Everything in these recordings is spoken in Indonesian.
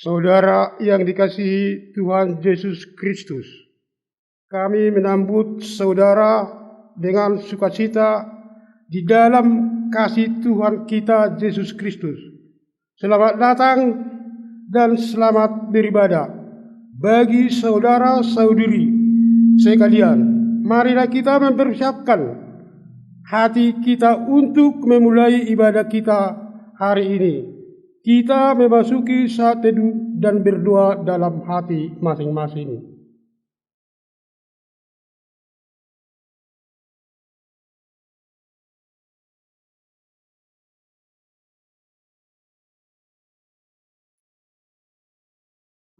Saudara yang dikasihi Tuhan Yesus Kristus, kami menyambut saudara dengan sukacita di dalam kasih Tuhan kita Yesus Kristus. Selamat datang dan selamat beribadah bagi saudara-saudari sekalian. Marilah kita mempersiapkan hati kita untuk memulai ibadah kita hari ini. Kita memasuki saat teduh dan berdoa dalam hati masing-masing.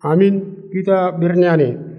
Amin. Kita bernyanyi.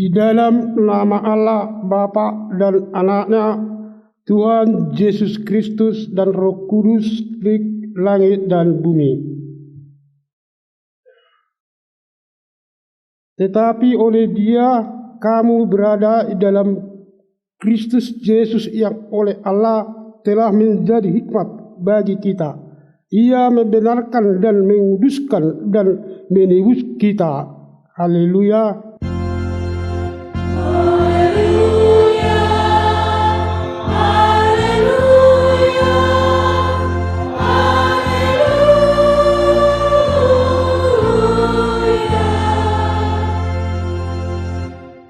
Di dalam nama Allah Bapa dan Anaknya Tuhan Yesus Kristus dan Roh Kudus di langit dan bumi. Tetapi oleh Dia kamu berada di dalam Kristus Yesus yang oleh Allah telah menjadi hikmat bagi kita. Ia membenarkan dan menguduskan dan menebus kita. Haleluya.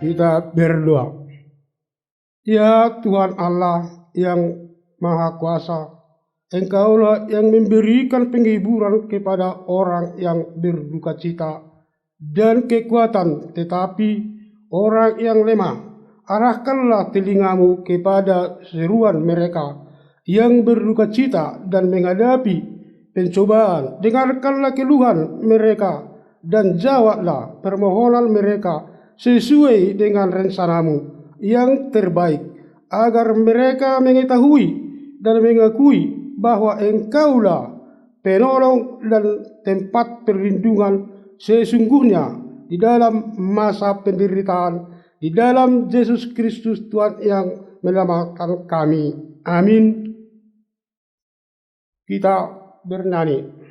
Kita berdoa. Ya Tuhan Allah yang Maha Kuasa, Engkaulah yang memberikan penghiburan kepada orang yang berduka cita dan kekuatan, tetapi orang yang lemah. Arahkanlah telingamu kepada seruan mereka yang berduka cita dan menghadapi pencobaan. Dengarkanlah keluhan mereka dan jawablah permohonan mereka sesuai dengan rencanamu yang terbaik, agar mereka mengetahui dan mengakui bahwa Engkaulah penolong dan tempat perlindungan sesungguhnya di dalam masa penderitaan, di dalam Yesus Kristus Tuhan yang menyelamatkan kami. Amin. Kita bernyanyi.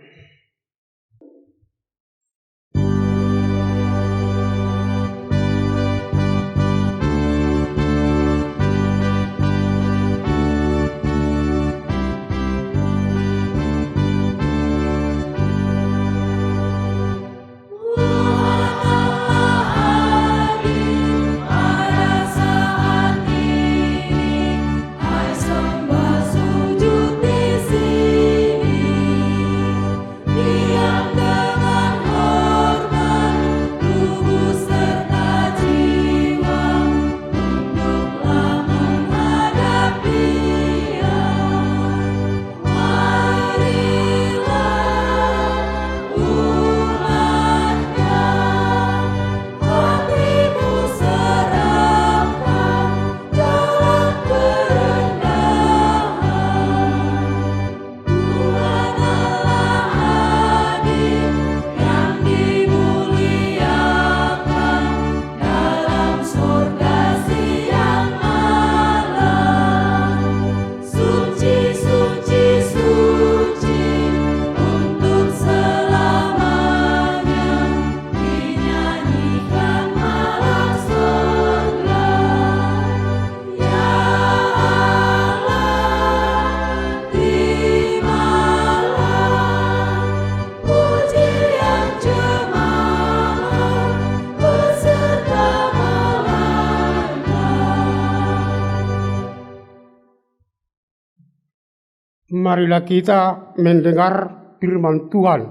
Marilah kita mendengar firman Tuhan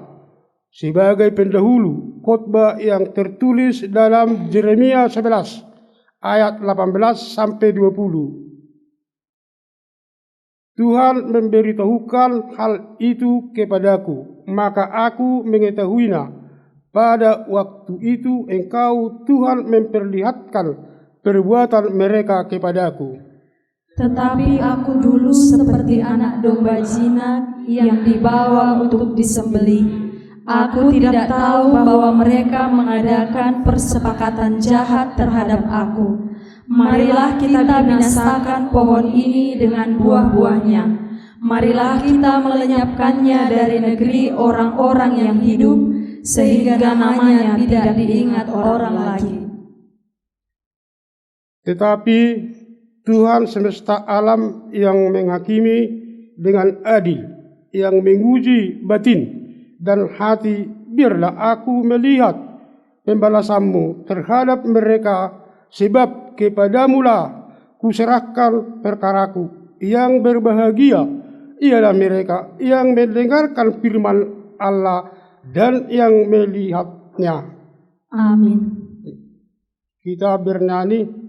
sebagai pendahulu khotbah yang tertulis dalam Yeremia 11 ayat 18 sampai 20. Tuhan memberitahukan hal itu kepadaku, maka aku mengetahuinya. Pada waktu itu Engkau Tuhan memperlihatkan perbuatan mereka kepadaku. Tetapi aku dulu seperti anak domba jinak yang dibawa untuk disembelih. Aku tidak tahu bahwa mereka mengadakan persepakatan jahat terhadap aku. Marilah kita binasakan pohon ini dengan buah-buahnya. Marilah kita melenyapkannya dari negeri orang-orang yang hidup, sehingga namanya tidak diingat orang lagi. Tetapi Tuhan semesta alam yang menghakimi dengan adil, yang menguji batin dan hati, biarlah aku melihat pembalasanmu terhadap mereka, sebab kepadamulah kuserahkan perkaraku. Yang berbahagia ialah mereka yang mendengarkan firman Allah dan yang melihatnya. Amin. Kita bernyanyi.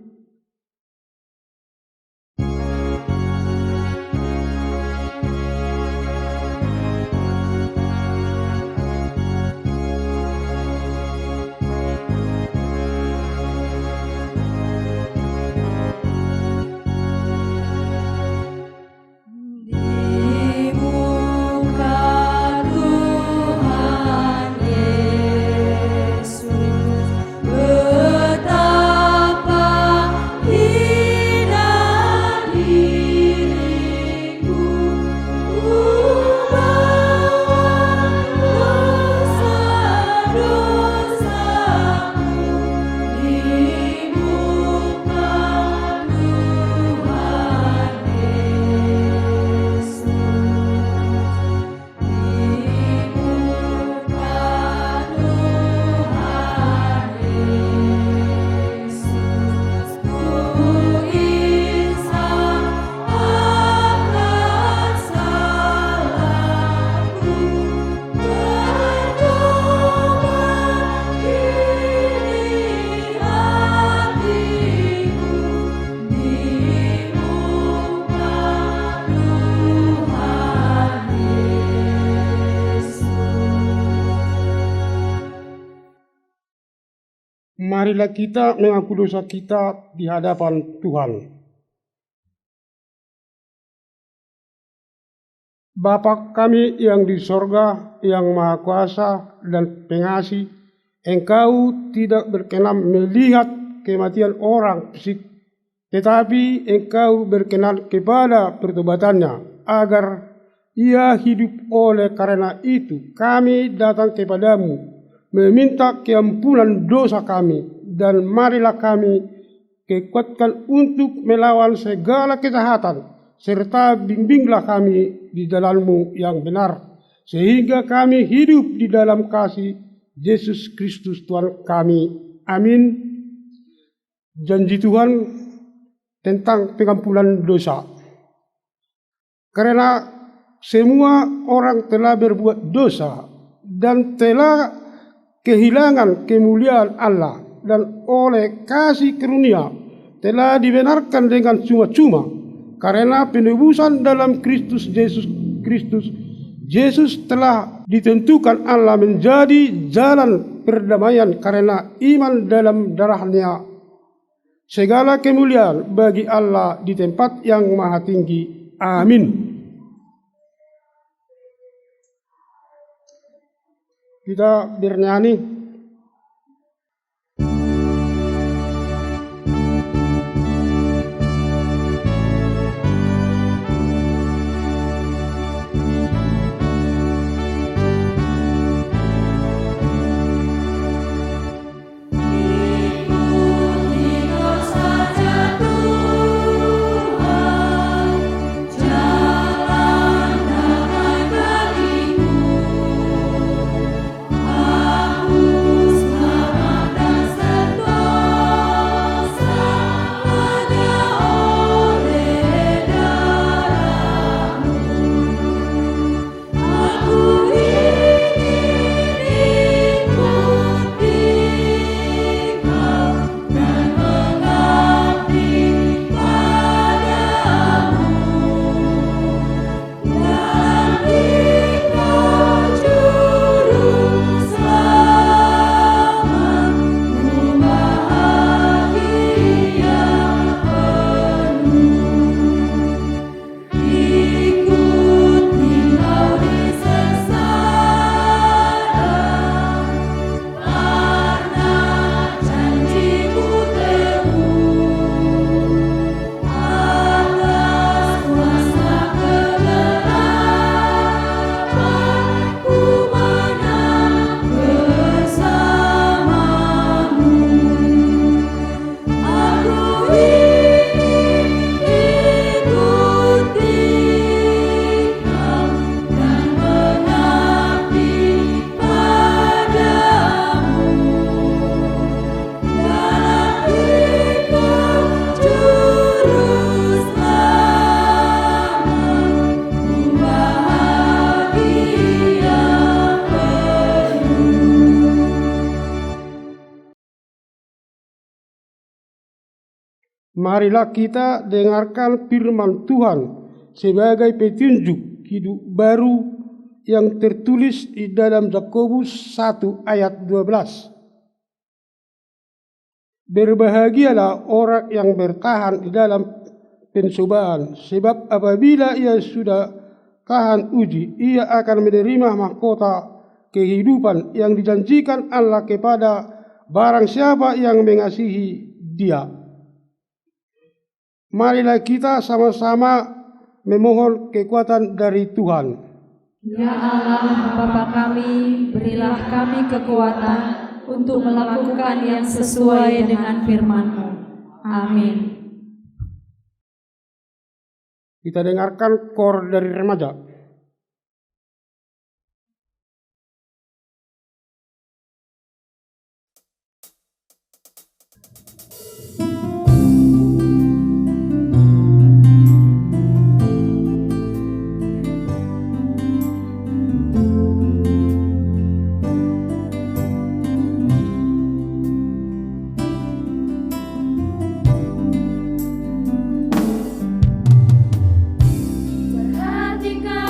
Marilah kita mengaku dosa kita di hadapan Tuhan. Bapa kami yang di sorga, yang maha kuasa dan pengasih, Engkau tidak berkenan melihat kematian orang fisik, tetapi Engkau berkenan kepada pertobatannya, agar ia hidup. Oleh karena itu kami datang kepadamu, meminta keampunan dosa kami, dan marilah kami kekuatkan untuk melawan segala kejahatan, serta bimbinglah kami di jalan-Mu yang benar, sehingga kami hidup di dalam kasih Yesus Kristus Tuhan kami. Amin. Janji Tuhan tentang pengampunan dosa. Karena semua orang telah berbuat dosa dan telah kehilangan kemuliaan Allah, dan oleh kasih karunia telah dibenarkan dengan cuma-cuma karena penebusan dalam Kristus Yesus. Yesus telah ditentukan Allah menjadi jalan perdamaian karena iman dalam darahnya. Segala kemuliaan bagi Allah di tempat yang maha tinggi. Amin. Kita bernyanyi. Marilah kita dengarkan firman Tuhan sebagai petunjuk hidup baru yang tertulis di dalam Yakobus 1 ayat 12. Berbahagialah orang yang bertahan di dalam pencobaan, sebab apabila ia sudah tahan uji, ia akan menerima mahkota kehidupan yang dijanjikan Allah kepada barang siapa yang mengasihi Dia. Marilah kita sama-sama memohon kekuatan dari Tuhan. Ya Allah, Bapa kami, berilah kami kekuatan untuk melakukan yang sesuai dengan firman-Mu. Amin. Kita dengarkan kor dari remaja. Perhatikan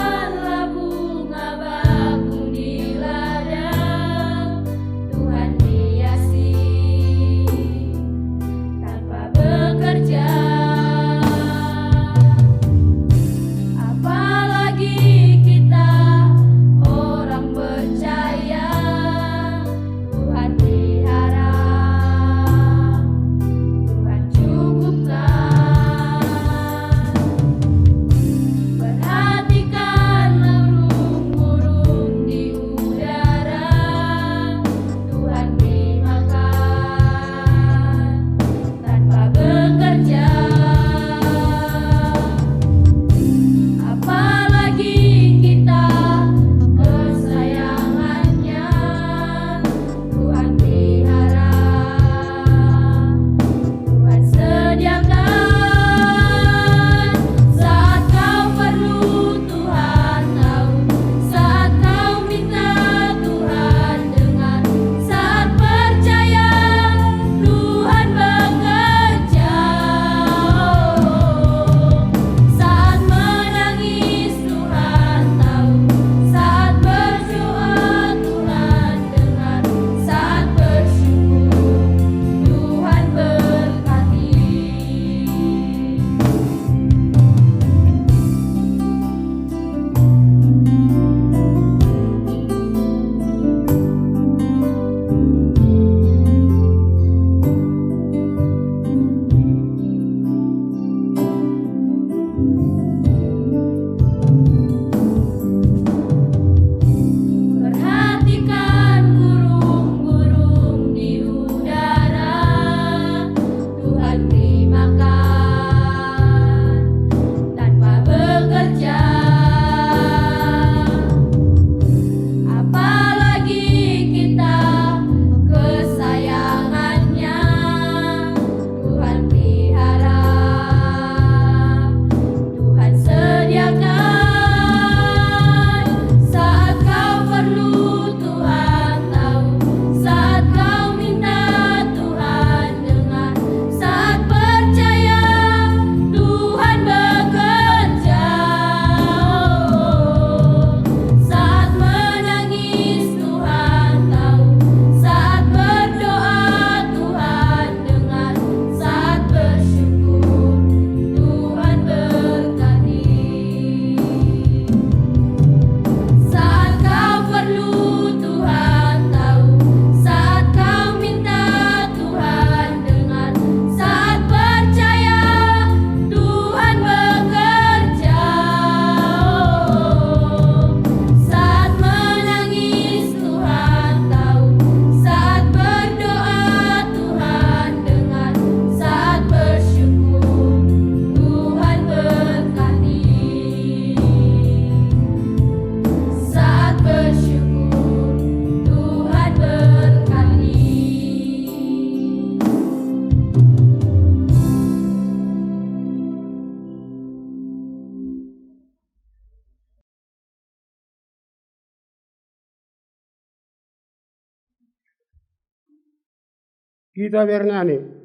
Kita bernyanyi.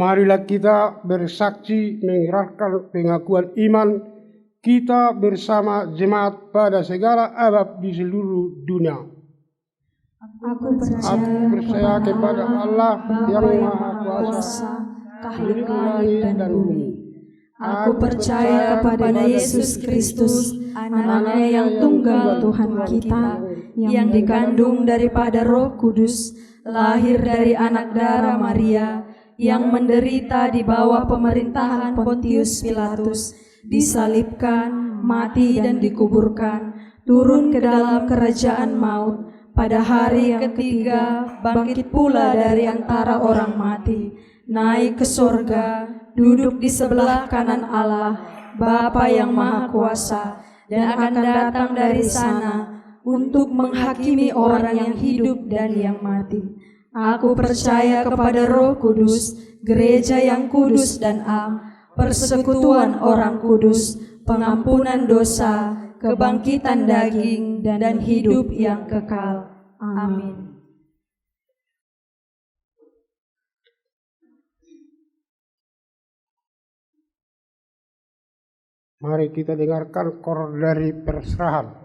Marilah kita bersaksi mengerahkan pengakuan iman kita bersama jemaat pada segala abad di seluruh dunia. Aku percaya kepada Allah yang Maha Kuasa, Khalik langit dan bumi. Aku percaya kepada Yesus Kristus, Anaknya yang tunggal Tuhan kita, yang dikandung daripada Roh Kudus, lahir dari anak darah Maria, yang menderita di bawah pemerintahan Pontius Pilatus, disalibkan, mati dan dikuburkan, turun ke dalam kerajaan maut, pada hari yang ketiga bangkit pula dari antara orang mati, naik ke sorga, duduk di sebelah kanan Allah, Bapa yang Maha Kuasa, dan akan datang dari sana untuk menghakimi orang yang hidup dan yang mati. Aku percaya kepada Roh Kudus, gereja yang kudus dan am, persekutuan orang kudus, pengampunan dosa, kebangkitan daging, dan hidup yang kekal. Amin. Mari kita dengarkan kor dari perserahan.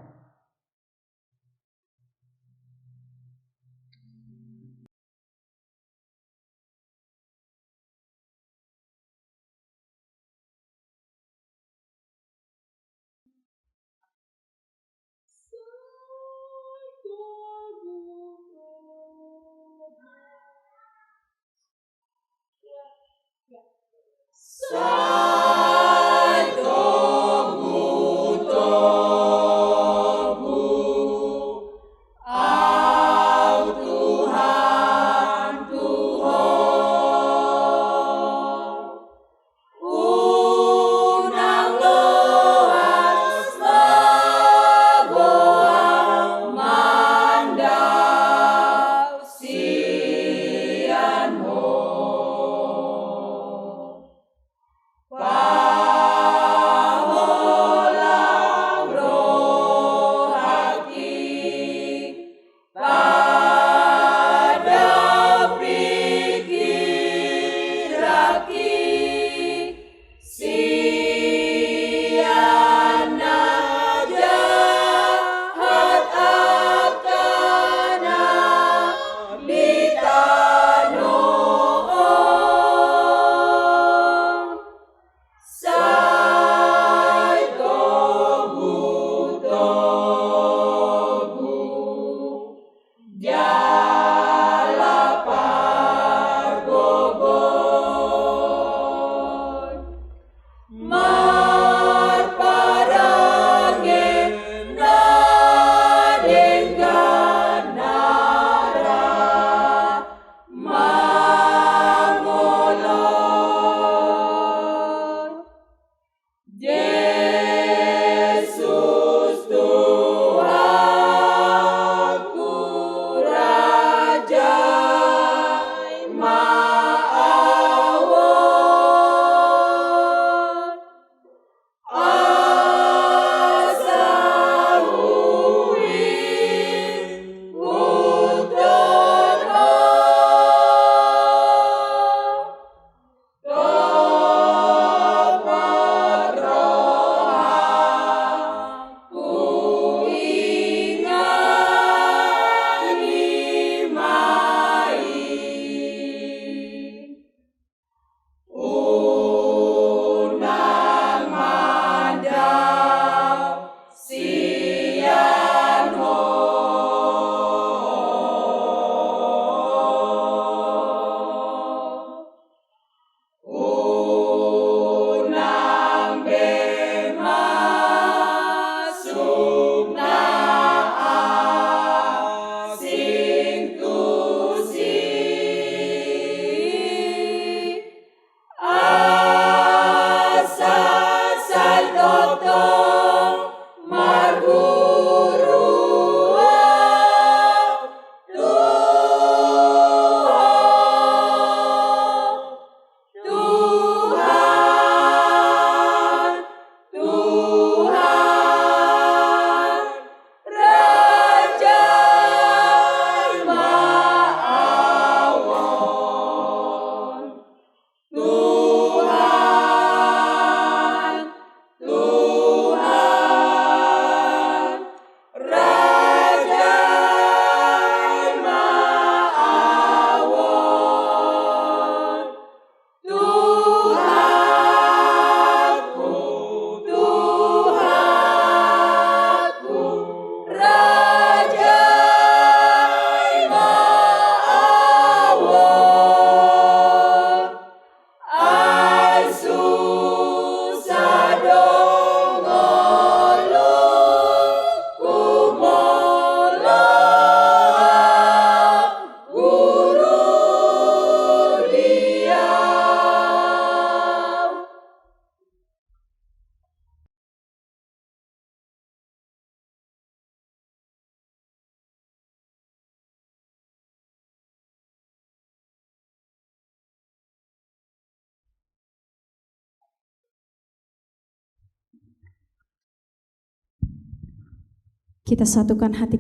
Kita satukan hati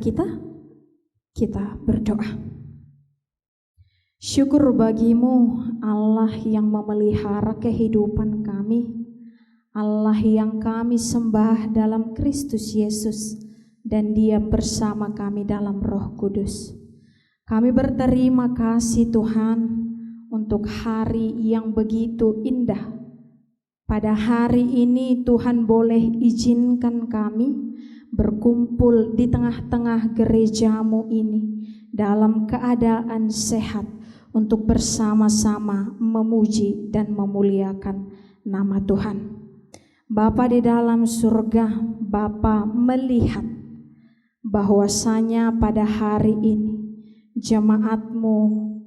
kita berdoa. Syukur bagimu Allah yang memelihara kehidupan kami, Allah yang kami sembah dalam Kristus Yesus dan Dia bersama kami dalam Roh Kudus. Kami berterima kasih Tuhan untuk hari yang begitu indah. Pada hari ini Tuhan boleh izinkan kami berkumpul di tengah-tengah gerejamu ini dalam keadaan sehat untuk bersama-sama memuji dan memuliakan nama Tuhan. Bapa di dalam surga, Bapa melihat bahwasanya pada hari ini jemaat-Mu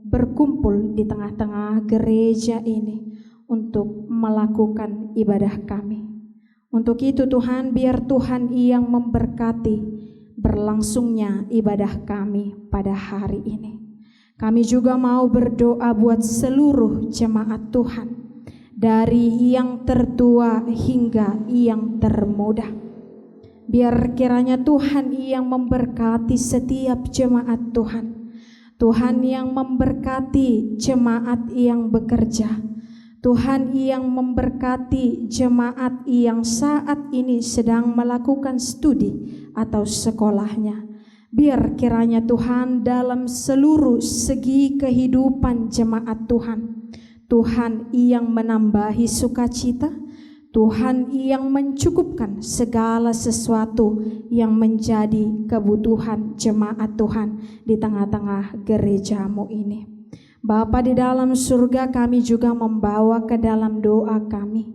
berkumpul di tengah-tengah gereja ini untuk melakukan ibadah kami. Untuk itu Tuhan, biar Tuhan yang memberkati berlangsungnya ibadah kami pada hari ini. Kami juga mau berdoa buat seluruh jemaat Tuhan, dari yang tertua hingga yang termuda. Biar kiranya Tuhan yang memberkati setiap jemaat Tuhan. Tuhan yang memberkati jemaat yang bekerja. Tuhan yang memberkati jemaat yang saat ini sedang melakukan studi atau sekolahnya. Biar kiranya Tuhan dalam seluruh segi kehidupan jemaat Tuhan, Tuhan yang menambahi sukacita, Tuhan yang mencukupkan segala sesuatu yang menjadi kebutuhan jemaat Tuhan di tengah-tengah gerejamu ini. Bapa di dalam surga, kami juga membawa ke dalam doa kami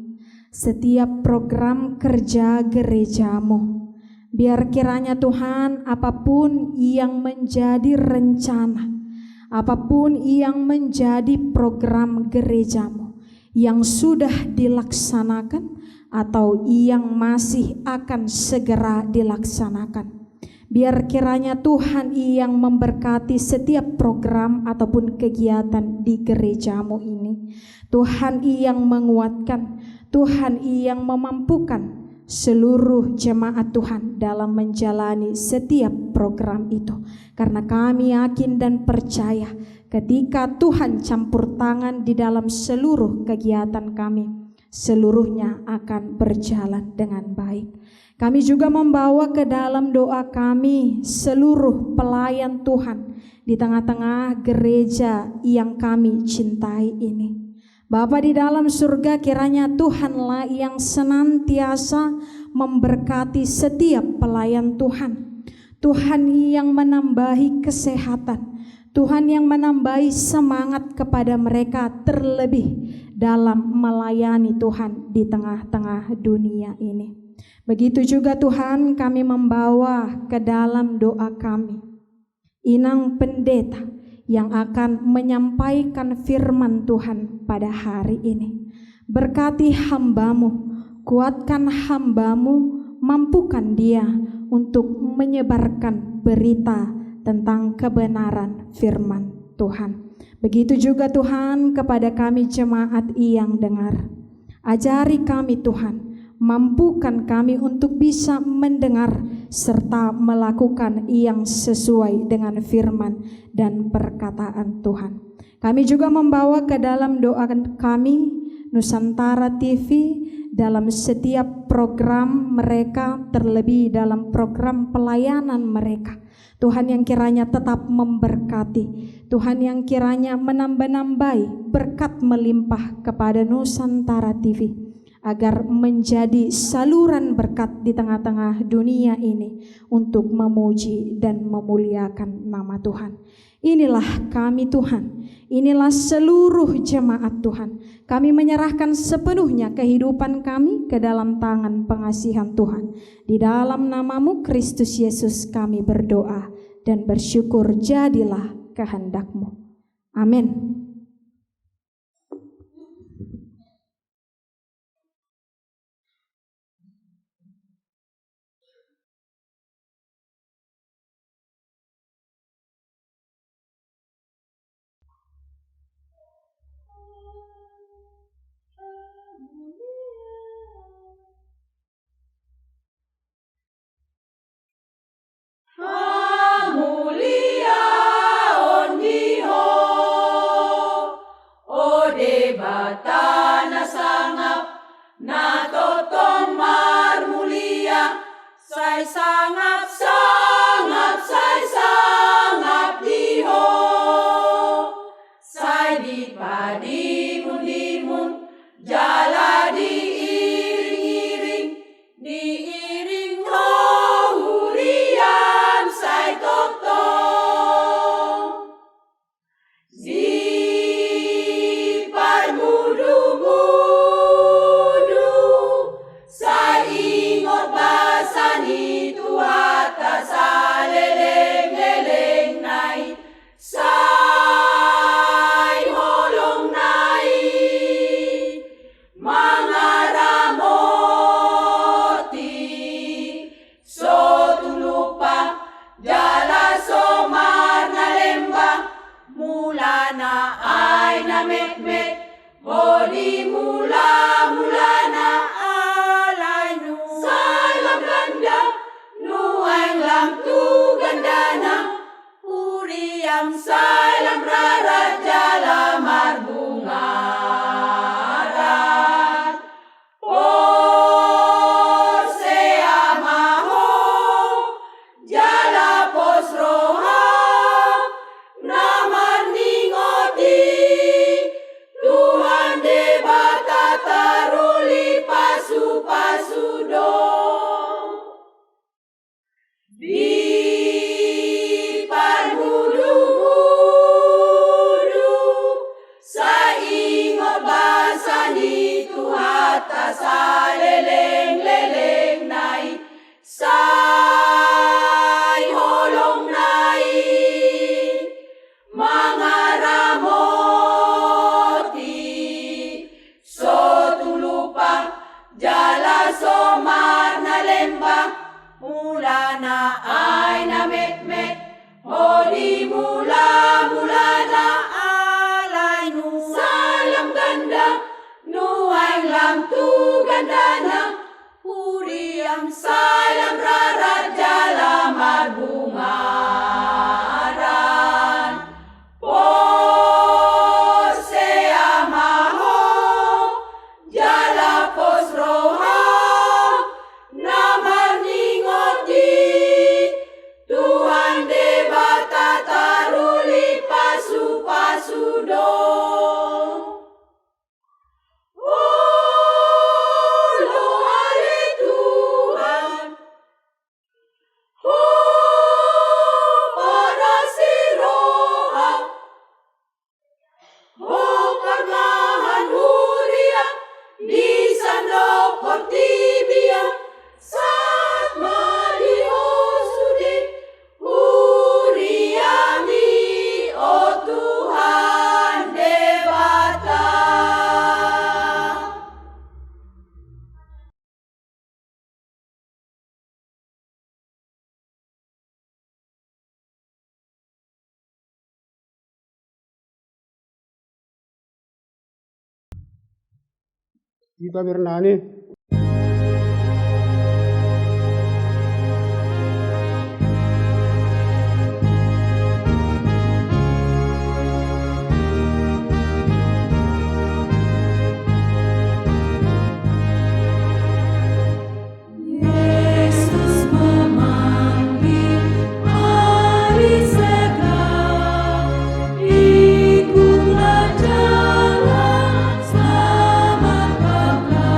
setiap program kerja gerejamu. Biar kiranya Tuhan apapun yang menjadi rencana, apapun yang menjadi program gerejamu yang sudah dilaksanakan atau yang masih akan segera dilaksanakan, biar kiranya Tuhan yang memberkati setiap program ataupun kegiatan di gerejamu ini. Tuhan yang menguatkan, Tuhan yang memampukan seluruh jemaat Tuhan dalam menjalani setiap program itu. Karena kami yakin dan percaya ketika Tuhan campur tangan di dalam seluruh kegiatan kami, seluruhnya akan berjalan dengan baik. Kami juga membawa ke dalam doa kami seluruh pelayan Tuhan di tengah-tengah gereja yang kami cintai ini. Bapa di dalam surga, kiranya Tuhanlah yang senantiasa memberkati setiap pelayan Tuhan. Tuhan yang menambahi kesehatan, Tuhan yang menambahi semangat kepada mereka, terlebih dalam melayani Tuhan di tengah-tengah dunia ini. Begitu juga Tuhan, kami membawa ke dalam doa kami inang pendeta yang akan menyampaikan firman Tuhan pada hari ini. Berkati hamba-Mu, kuatkan hamba-Mu, mampukan dia untuk menyebarkan berita tentang kebenaran firman Tuhan. Begitu juga Tuhan kepada kami jemaat yang dengar. Ajari kami Tuhan, mampukan kami untuk bisa mendengar serta melakukan yang sesuai dengan firman dan perkataan Tuhan. Kami juga membawa ke dalam doa kami Nusantara TV dalam setiap program mereka, terlebih dalam program pelayanan mereka. Tuhan yang kiranya tetap memberkati, Tuhan yang kiranya menambah-nambahi berkat melimpah kepada Nusantara TV, agar menjadi saluran berkat di tengah-tengah dunia ini untuk memuji dan memuliakan nama Tuhan. Inilah kami Tuhan, inilah seluruh jemaat Tuhan. Kami menyerahkan sepenuhnya kehidupan kami ke dalam tangan pengasihan Tuhan. Di dalam nama-Mu Kristus Yesus kami berdoa dan bersyukur, jadilah kehendak-Mu. Amin. bata na sangap na totong marmulia, say sangap diho, say di padimun jala diiring ho hurian say totong di parmudu-mudu say ingot basan itu hata sa leleng-leleng nai say holong nai mga ramoti so tulupa jala somar na lemba mula na ay namet-met bodi mula na alay nu say lam ganda nuang lam tu ganda na puriam say lam rara jala marbungaran por se amaho jala pos roha namar ningoti Tuhan de bata taruli pasu dong di parmudu-mudu sa ingot basan itu hata sa leleng-leleng nai say holong nai mga ramoti so tulupa jala somar na lemba mula na ay namet-met hodi mula na alay nu salam ganda nuang lam tu ganda na puriam salam rara jala marbungaran por se amaho jala pos roha namar ningoti Tuhan de bata taruli pasu dong oh lo ale Tuhan oh para si roha oh perlahan huria di sandok portibia saat madiosudi huriami oh Tuhan debata. Kita bernani. Yesus memanggil, mari segera ikutlah jalan selamat bangga.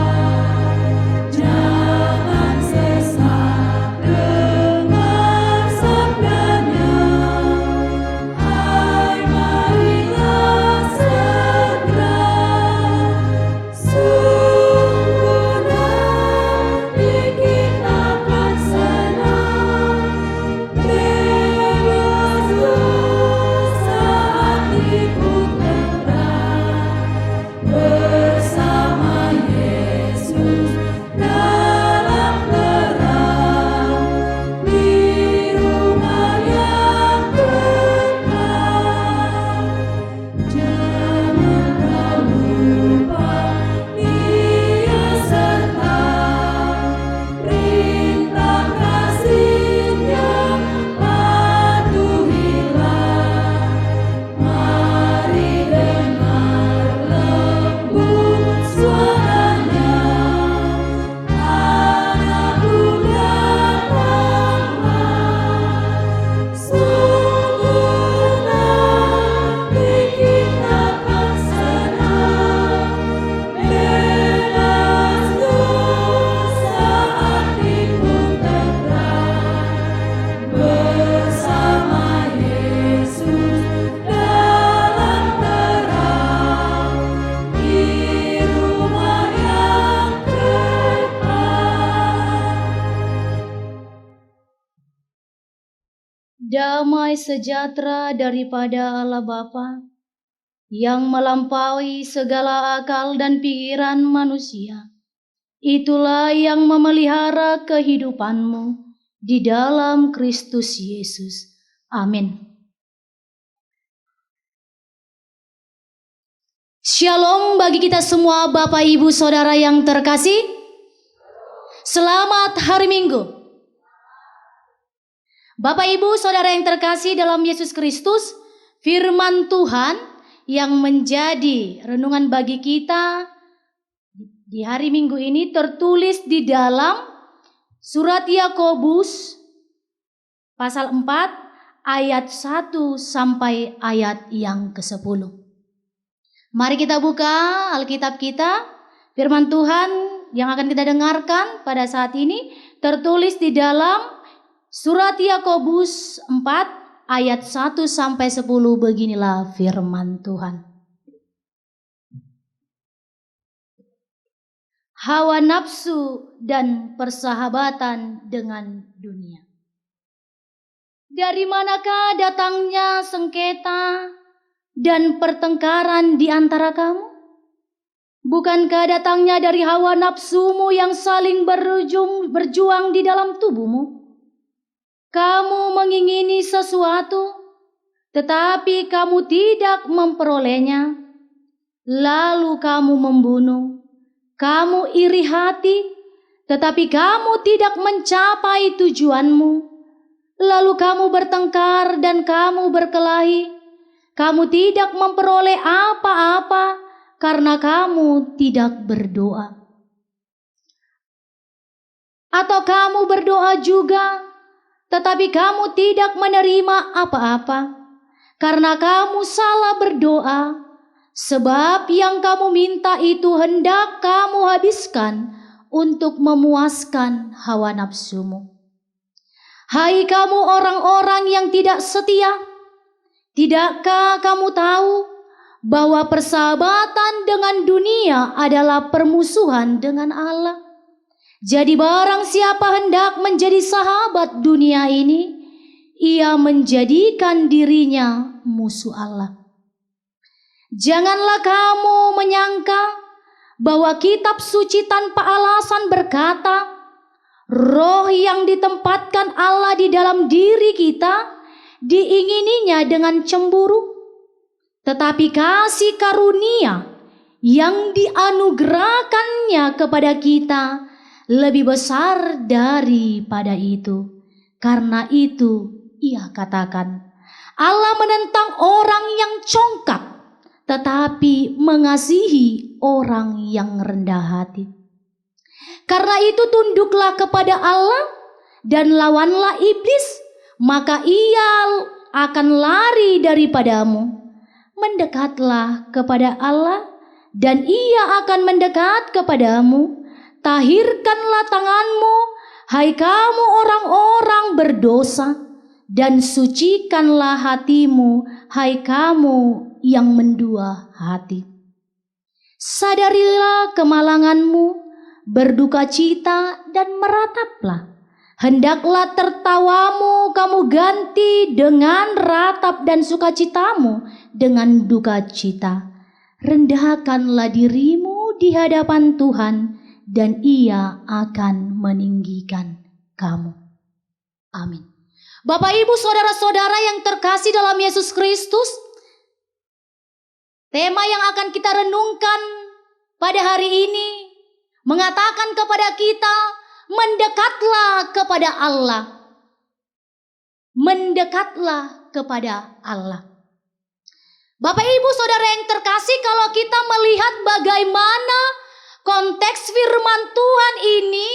Damai sejahtera daripada Allah Bapa yang melampaui segala akal dan pikiran manusia, itulah yang memelihara kehidupanmu di dalam Kristus Yesus. Amin. Shalom bagi kita semua Bapak Ibu Saudara yang terkasih. Selamat hari Minggu. Bapak Ibu Saudara yang terkasih dalam Yesus Kristus, firman Tuhan yang menjadi renungan bagi kita di hari Minggu ini tertulis di dalam surat Yakobus pasal 4 ayat 1 sampai ayat yang ke-10. Mari kita buka Alkitab kita. Firman Tuhan yang akan kita dengarkan pada saat ini tertulis di dalam surat Yakobus 4 ayat 1 sampai 10. Beginilah firman Tuhan. Hawa nafsu dan persahabatan dengan dunia. Dari manakah datangnya sengketa dan pertengkaran di antara kamu? Bukankah datangnya dari hawa nafsumu yang saling berjuang di dalam tubuhmu? Kamu mengingini sesuatu, tetapi kamu tidak memperolehnya. Lalu kamu membunuh. Kamu iri hati, tetapi kamu tidak mencapai tujuanmu. Lalu kamu bertengkar dan kamu berkelahi. Kamu tidak memperoleh apa-apa karena kamu tidak berdoa. Atau kamu berdoa juga, tetapi kamu tidak menerima apa-apa karena kamu salah berdoa, sebab yang kamu minta itu hendak kamu habiskan untuk memuaskan hawa nafsumu. Hai kamu orang-orang yang tidak setia, tidakkah kamu tahu bahwa persahabatan dengan dunia adalah permusuhan dengan Allah? Jadi barang siapa hendak menjadi sahabat dunia ini, ia menjadikan dirinya musuh Allah. Janganlah kamu menyangka bahwa kitab suci tanpa alasan berkata, roh yang ditempatkan Allah di dalam diri kita diingininya dengan cemburu. Tetapi kasih karunia yang dianugerahkannya kepada kita lebih besar daripada itu. Karena itu ia katakan, Allah menentang orang yang congkak, tetapi mengasihi orang yang rendah hati. Karena itu tunduklah kepada Allah dan lawanlah iblis, maka ia akan lari daripadamu. Mendekatlah kepada Allah dan ia akan mendekat kepadamu. Tahirkanlah tanganmu, hai kamu orang-orang berdosa, dan sucikanlah hatimu, hai kamu yang mendua hati. Sadarilah kemalanganmu, berduka cita dan merataplah. Hendaklah tertawamu kamu ganti dengan ratap dan sukacitamu dengan duka cita. Rendahkanlah dirimu di hadapan Tuhan, dan ia akan meninggikan kamu. Amin. Bapak Ibu Saudara-saudara yang terkasih dalam Yesus Kristus, tema yang akan kita renungkan pada hari ini mengatakan kepada kita, mendekatlah kepada Allah. Mendekatlah kepada Allah. Bapak Ibu Saudara yang terkasih, kalau kita melihat bagaimana konteks firman Tuhan ini,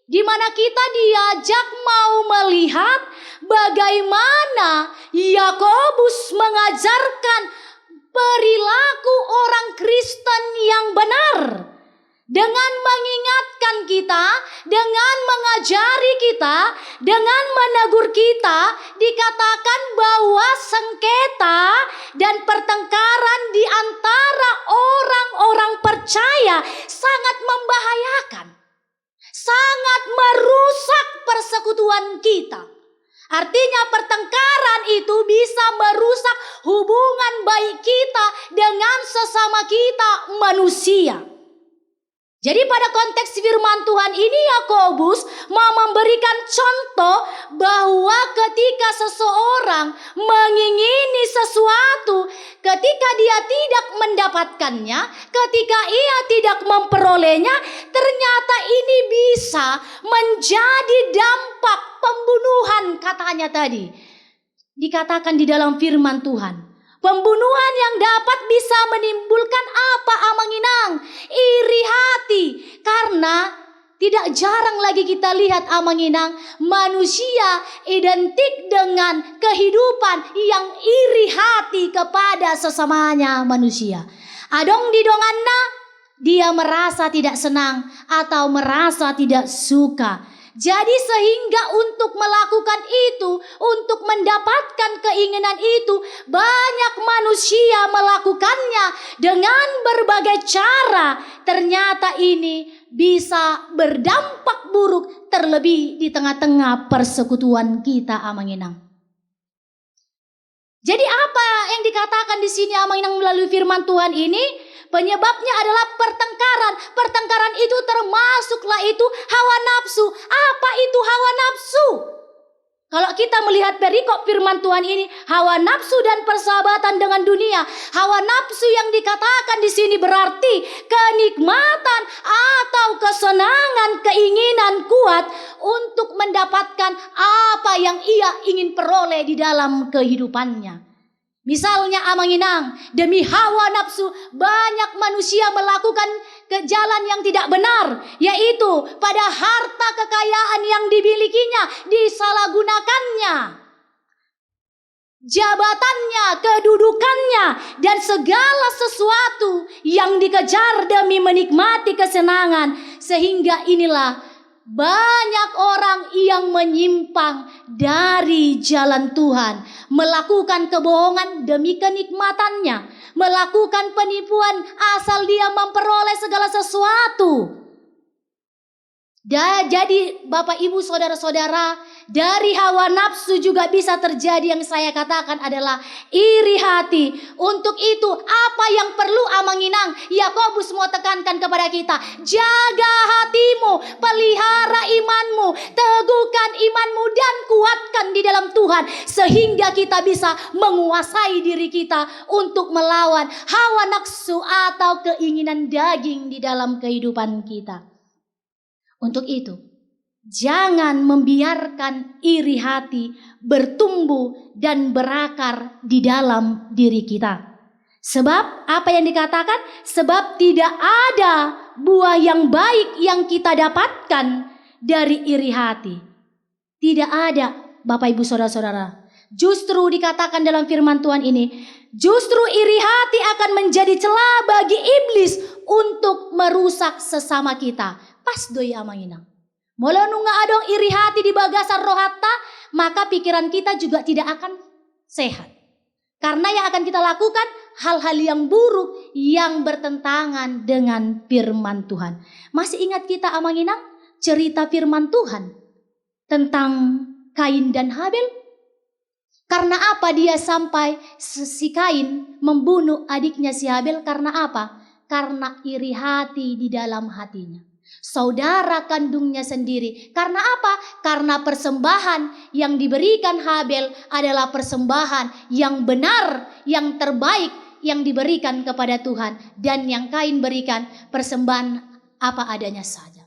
di mana kita diajak mau melihat bagaimana Yakobus mengajarkan perilaku orang Kristen yang benar, dengan mengingatkan kita, dengan mengajari kita, dengan menegur kita. Dikatakan bahwa sengketa dan pertengkaran di antara orang-orang percaya sangat membahayakan, sangat merusak persekutuan kita. Artinya pertengkaran itu bisa merusak hubungan baik kita dengan sesama kita manusia. Jadi pada konteks firman Tuhan ini Yakobus mau memberikan contoh bahwa ketika seseorang mengingini sesuatu, ketika dia tidak mendapatkannya, ketika ia tidak memperolehnya, ternyata ini bisa menjadi dampak pembunuhan, katanya tadi. Dikatakan di dalam firman Tuhan. Pembunuhan yang dapat bisa menimbulkan apa, Amanginang? Iri hati. Karena tidak jarang lagi kita lihat, Amanginang, manusia identik dengan kehidupan yang iri hati kepada sesamanya manusia. Adong di donganna, dia merasa tidak senang atau merasa tidak suka. Jadi sehingga untuk melakukan itu, untuk mendapatkan keinginan itu, banyak manusia melakukannya dengan berbagai cara. Ternyata ini bisa berdampak buruk, terlebih di tengah-tengah persekutuan kita, Amanginang. Jadi apa yang dikatakan di sini, Amanginang, melalui firman Tuhan ini? Penyebabnya adalah pertengkaran. Pertengkaran itu termasuklah itu hawa nafsu. Apa itu hawa nafsu? Kalau kita melihat perikop firman Tuhan ini, hawa nafsu dan persahabatan dengan dunia. Hawa nafsu yang dikatakan di sini berarti kenikmatan atau kesenangan, keinginan kuat untuk mendapatkan apa yang ia ingin peroleh di dalam kehidupannya. Misalnya, Amanginang, demi hawa nafsu banyak manusia melakukan ke jalan yang tidak benar, yaitu pada harta kekayaan yang dimilikinya disalahgunakannya, jabatannya, kedudukannya, dan segala sesuatu yang dikejar demi menikmati kesenangan. Sehingga inilah banyak orang yang menyimpang dari jalan Tuhan, melakukan kebohongan demi kenikmatannya, melakukan penipuan asal dia memperoleh segala sesuatu. Jadi Bapak Ibu Saudara-saudara, dari hawa nafsu juga bisa terjadi yang saya katakan adalah iri hati. Untuk itu apa yang perlu, Amanginang, Yakobus mau tekankan kepada kita, jaga hatimu, pelihara imanmu, teguhkan imanmu dan kuatkan di dalam Tuhan, sehingga kita bisa menguasai diri kita untuk melawan hawa nafsu atau keinginan daging di dalam kehidupan kita. Untuk itu, jangan membiarkan iri hati bertumbuh dan berakar di dalam diri kita. Sebab apa yang dikatakan? Sebab tidak ada buah yang baik yang kita dapatkan dari iri hati. Tidak ada, Bapak Ibu Saudara-saudara. Justru dikatakan dalam firman Tuhan ini, justru iri hati akan menjadi celah bagi iblis untuk merusak sesama kita. Pas doi, Amanginang. Mula nunga adong iri hati di bagasan rohata, maka pikiran kita juga tidak akan sehat. Karena yang akan kita lakukan hal-hal yang buruk yang bertentangan dengan firman Tuhan. Masih ingat kita, Amanginang, cerita firman Tuhan tentang Kain dan Habel? Karena apa dia sampai si Kain membunuh adiknya si Habel? Karena apa? Karena iri hati di dalam hatinya. Saudara kandungnya sendiri. Karena apa? Karena persembahan yang diberikan Habel adalah persembahan yang benar, yang terbaik, yang diberikan kepada Tuhan. Dan yang Kain berikan persembahan apa adanya saja.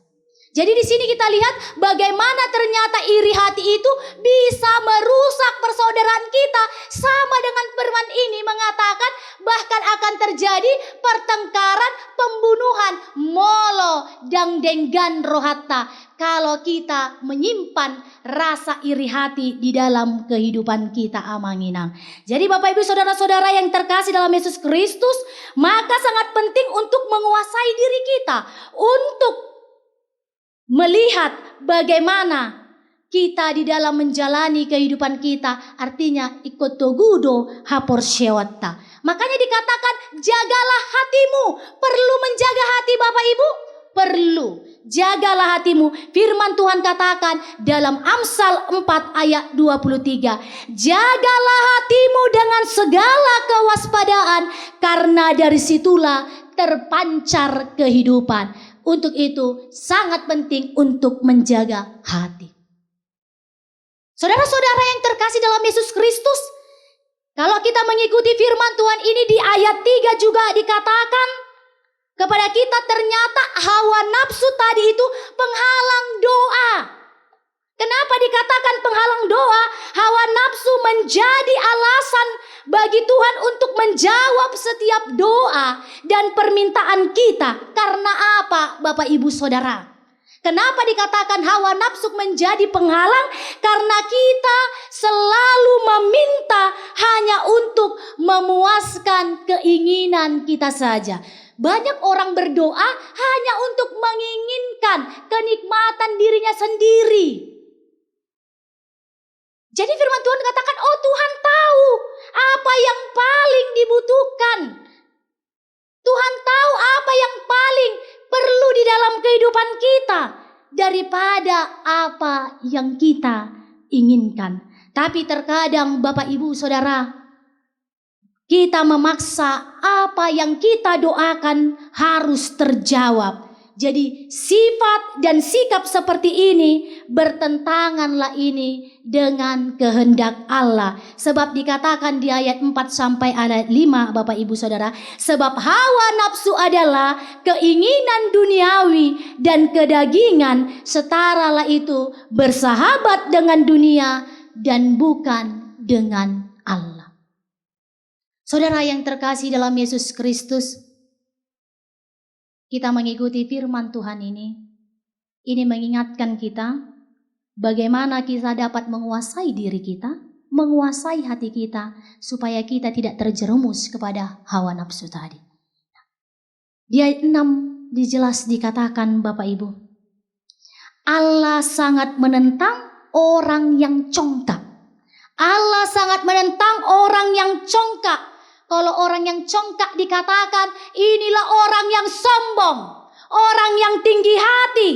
Jadi di sini kita lihat bagaimana ternyata iri hati itu bisa merusak persaudaraan kita. Sama dengan firman ini mengatakan bahkan akan terjadi pertengkaran, pembunuhan, molo, dan denggan rohata. Kalau kita menyimpan rasa iri hati di dalam kehidupan kita, Amanginang. Jadi Bapak Ibu Saudara-saudara yang terkasih dalam Yesus Kristus, maka sangat penting untuk menguasai diri kita. Untuk melihat bagaimana kita di dalam menjalani kehidupan kita, artinya ikut togudo hapor syewatta. Makanya dikatakan jagalah hatimu. Perlu menjaga hati Bapak Ibu? Perlu. jagalah hatimu. Firman Tuhan katakan dalam Amsal 4 ayat 23. Jagalah hatimu dengan segala kewaspadaan, karena dari situlah terpancar kehidupan. Untuk itu sangat penting untuk menjaga hati. Saudara-saudara yang terkasih dalam Yesus Kristus, kalau kita mengikuti firman Tuhan ini di ayat 3 juga dikatakan kepada kita, ternyata hawa nafsu tadi itu penghalang doa. Kenapa dikatakan penghalang doa? Hawa nafsu menjadi alasan bagi Tuhan untuk menjawab setiap doa dan permintaan kita. Karena apa, Bapak Ibu Saudara? Kenapa dikatakan hawa nafsu menjadi penghalang? Karena kita selalu meminta hanya untuk memuaskan keinginan kita saja. Banyak orang berdoa hanya untuk menginginkan kenikmatan dirinya sendiri. Jadi firman Tuhan katakan, oh Tuhan tahu apa yang paling dibutuhkan. Tuhan tahu apa yang paling perlu di dalam kehidupan kita daripada apa yang kita inginkan. Tapi terkadang Bapak Ibu Saudara, kita memaksa apa yang kita doakan harus terjawab. Jadi sifat dan sikap seperti ini bertentanganlah ini dengan kehendak Allah. Sebab dikatakan di ayat 4 sampai ayat 5 Bapak Ibu Saudara. Sebab hawa nafsu adalah keinginan duniawi dan kedagingan. Setaralah itu bersahabat dengan dunia dan bukan dengan Allah. Saudara yang terkasih dalam Yesus Kristus, kita mengikuti firman Tuhan ini mengingatkan kita bagaimana kita dapat menguasai diri kita, menguasai hati kita, supaya kita tidak terjerumus kepada hawa nafsu tadi. Di ayat 6 dijelas dikatakan Bapak Ibu, Allah sangat menentang orang yang congkak. Allah sangat menentang orang yang congkak. Kalau orang yang congkak dikatakan inilah orang yang sombong, orang yang tinggi hati.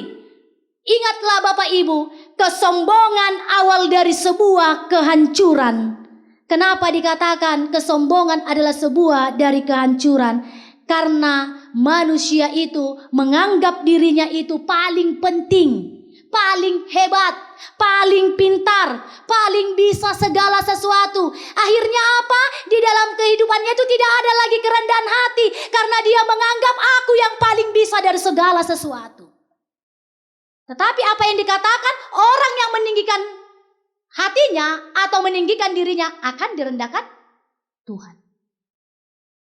Ingatlah Bapak Ibu, kesombongan awal dari sebuah kehancuran. Kenapa dikatakan kesombongan adalah sebuah dari kehancuran? Karena manusia itu menganggap dirinya itu paling penting, paling hebat, paling pintar, paling bisa segala sesuatu. Akhirnya apa? Di dalam kehidupannya itu tidak ada lagi kerendahan hati, karena dia menganggap aku yang paling bisa dari segala sesuatu. Tetapi apa yang dikatakan, orang yang meninggikan hatinya atau meninggikan dirinya akan direndahkan Tuhan.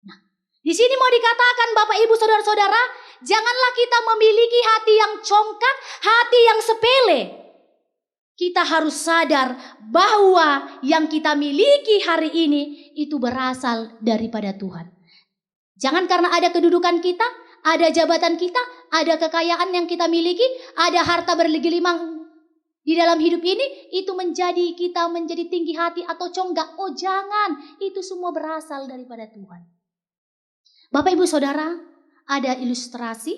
Nah, di sini mau dikatakan Bapak Ibu Saudara-saudara, janganlah kita memiliki hati yang congkak, hati yang sepele. Kita harus sadar bahwa yang kita miliki hari ini itu berasal daripada Tuhan. Jangan karena ada kedudukan kita, ada jabatan kita, ada kekayaan yang kita miliki, ada harta berlimpah di dalam hidup ini, itu menjadi kita menjadi tinggi hati atau congkak. Oh jangan, itu semua berasal daripada Tuhan. Bapak Ibu Saudara, ada ilustrasi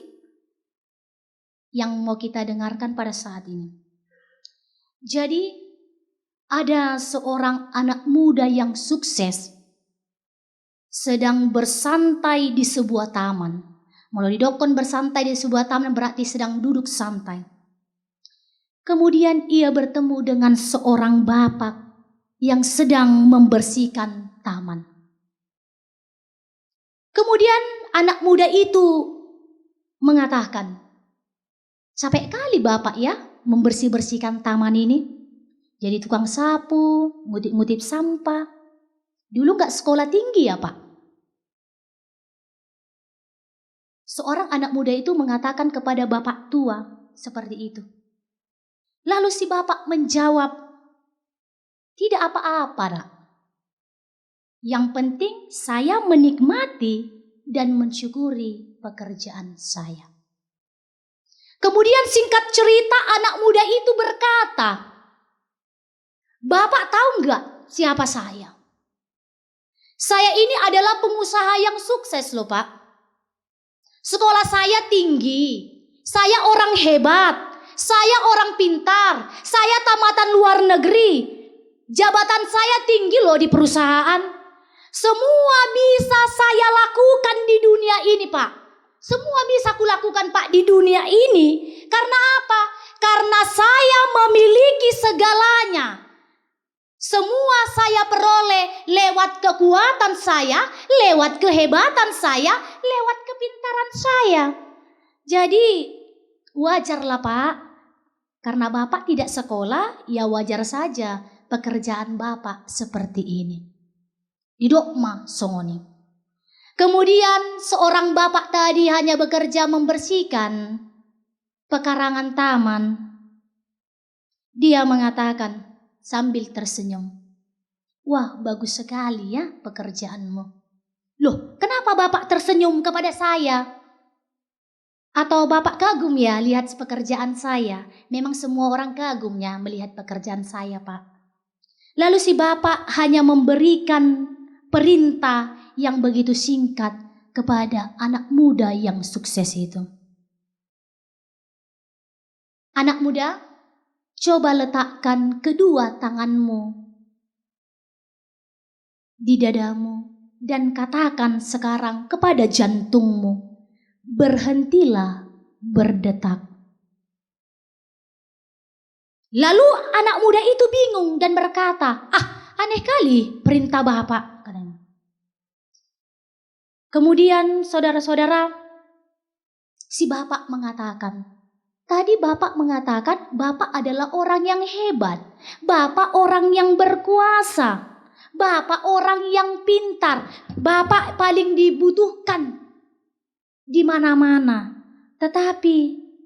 yang mau kita dengarkan pada saat ini. Jadi ada seorang anak muda yang sukses sedang bersantai di sebuah taman. Kalau didokon bersantai di sebuah taman berarti sedang duduk santai. Kemudian ia bertemu dengan seorang bapak yang sedang membersihkan taman. Kemudian anak muda itu mengatakan, capek kali bapak ya membersih-bersihkan taman ini. Jadi tukang sapu, ngutip-ngutip sampah. Dulu gak sekolah tinggi ya pak? Seorang anak muda itu mengatakan kepada bapak tua seperti itu. Lalu si bapak menjawab, tidak apa-apa nak. Yang penting saya menikmati dan mensyukuri pekerjaan saya. Kemudian singkat cerita anak muda itu berkata, Bapak tahu nggak siapa saya? Saya ini adalah pengusaha yang sukses loh Pak. Sekolah saya tinggi. Saya orang hebat, saya orang pintar, saya tamatan luar negeri, jabatan saya tinggi loh di perusahaan. Semua bisa saya lakukan di dunia ini, Pak. Semua bisa kulakukan, Pak, di dunia ini. Karena apa? Karena saya memiliki segalanya. Semua saya peroleh lewat kekuatan saya, lewat kehebatan saya, lewat kepintaran saya. Jadi wajarlah, Pak. Karena Bapak tidak sekolah, ya wajar saja pekerjaan Bapak seperti ini. Didokma songoni. Kemudian seorang bapak tadi hanya bekerja membersihkan pekarangan taman. Dia mengatakan sambil tersenyum, "Wah, bagus sekali ya pekerjaanmu." Loh, kenapa Bapak tersenyum kepada saya? Atau Bapak kagum ya lihat pekerjaan saya? Memang semua orang kagumnya melihat pekerjaan saya, Pak. Lalu si Bapak hanya memberikan perintah yang begitu singkat kepada anak muda yang sukses itu. Anak muda, coba letakkan kedua tanganmu di dadamu dan katakan sekarang kepada jantungmu, berhentilah berdetak. Lalu anak muda itu bingung dan berkata, aneh kali perintah Bapak. Kemudian saudara-saudara, si Bapak mengatakan, tadi Bapak mengatakan Bapak adalah orang yang hebat, Bapak orang yang berkuasa, Bapak orang yang pintar, Bapak paling dibutuhkan di mana-mana. Tetapi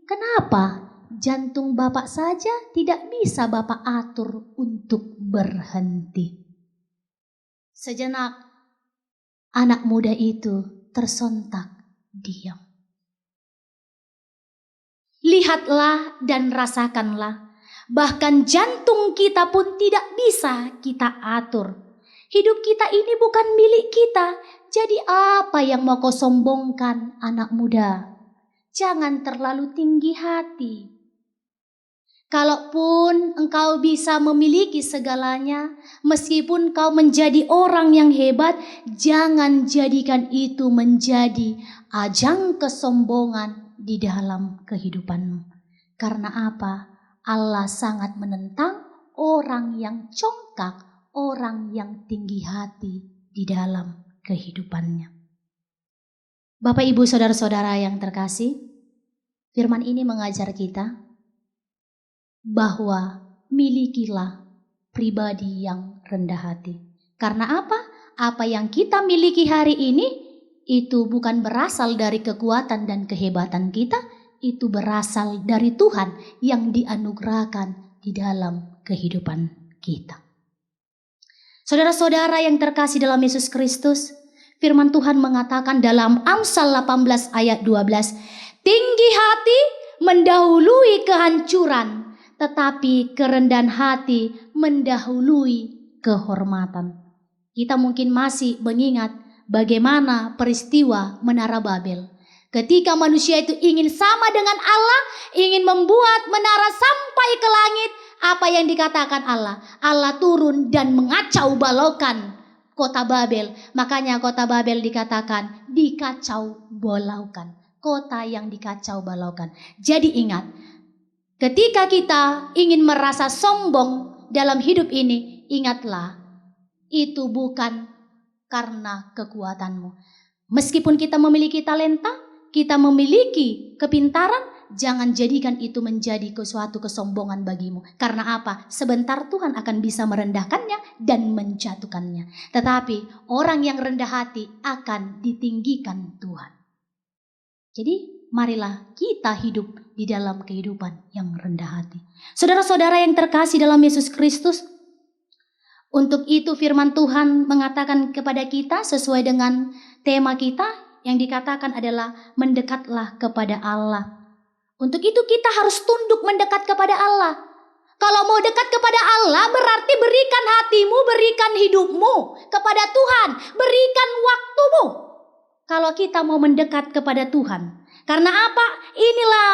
kenapa jantung Bapak saja tidak bisa Bapak atur untuk berhenti? Sejenak anak muda itu tersontak diam. Lihatlah dan rasakanlah, bahkan jantung kita pun tidak bisa kita atur. Hidup kita ini bukan milik kita, jadi apa yang mau kau sombongkan, anak muda? Jangan terlalu tinggi hati. Kalaupun engkau bisa memiliki segalanya, meskipun kau menjadi orang yang hebat, jangan jadikan itu menjadi ajang kesombongan di dalam kehidupanmu. Karena apa? Allah sangat menentang orang yang congkak, orang yang tinggi hati di dalam kehidupannya. Bapak, Ibu, saudara-saudara yang terkasih, firman ini mengajar kita bahwa milikilah pribadi yang rendah hati. Karena apa? Apa yang kita miliki hari ini itu bukan berasal dari kekuatan dan kehebatan kita, itu berasal dari Tuhan yang dianugerahkan di dalam kehidupan kita. Saudara-saudara yang terkasih dalam Yesus Kristus, firman Tuhan mengatakan dalam Amsal 18 ayat 12, tinggi hati mendahului kehancuran, tetapi kerendahan hati mendahului kehormatan. Kita mungkin masih mengingat bagaimana peristiwa Menara Babel. Ketika manusia itu ingin sama dengan Allah, ingin membuat menara sampai ke langit, apa yang dikatakan Allah? Allah turun dan mengacau balaukan kota Babel. Makanya kota Babel dikatakan dikacau balaukan. Kota yang dikacau balaukan. Jadi ingat, ketika kita ingin merasa sombong dalam hidup ini, ingatlah, itu bukan karena kekuatanmu. Meskipun kita memiliki talenta, kita memiliki kepintaran, jangan jadikan itu menjadi suatu kesombongan bagimu. Karena apa? Sebentar Tuhan akan bisa merendahkannya dan menjatuhkannya. Tetapi orang yang rendah hati akan ditinggikan Tuhan. Jadi marilah kita hidup di dalam kehidupan yang rendah hati. Saudara-saudara yang terkasih dalam Yesus Kristus, untuk itu firman Tuhan mengatakan kepada kita sesuai dengan tema kita yang dikatakan adalah mendekatlah kepada Allah. Untuk itu kita harus tunduk mendekat kepada Allah. Kalau mau dekat kepada Allah berarti berikan hatimu, berikan hidupmu kepada Tuhan, berikan waktumu. Kalau kita mau mendekat kepada Tuhan. Karena apa? Inilah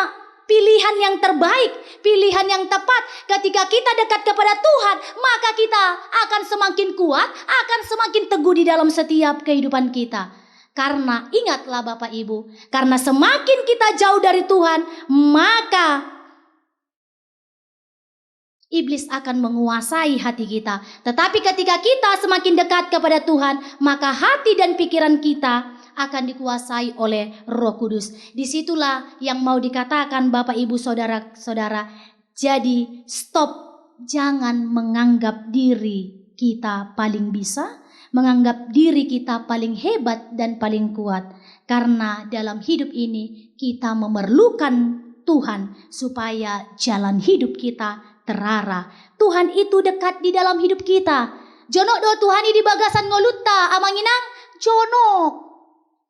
pilihan yang terbaik, pilihan yang tepat. Ketika kita dekat kepada Tuhan, maka kita akan semakin kuat, akan semakin teguh di dalam setiap kehidupan kita. Karena ingatlah Bapak Ibu, karena semakin kita jauh dari Tuhan, maka iblis akan menguasai hati kita. Tetapi ketika kita semakin dekat kepada Tuhan, maka hati dan pikiran kita akan dikuasai oleh Roh Kudus. Disitulah yang mau dikatakan Bapak Ibu saudara-saudara. Jadi stop, jangan menganggap diri kita paling bisa, menganggap diri kita paling hebat dan paling kuat. Karena dalam hidup ini kita memerlukan Tuhan supaya jalan hidup kita terarah. Tuhan itu dekat di dalam hidup kita. Jonok do Tuhan di bagasan ngoluta amanginang jonok.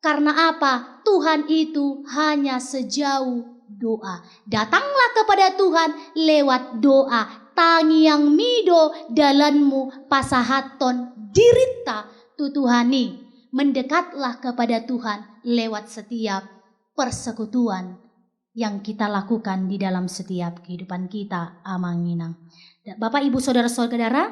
Karena apa? Tuhan itu hanya sejauh doa. Datanglah kepada Tuhan lewat doa. Tangiang mido dalanmu pasahaton dirita tutuhani. Mendekatlah kepada Tuhan lewat setiap persekutuan yang kita lakukan di dalam setiap kehidupan kita, amanginang. Bapak Ibu saudara-saudara,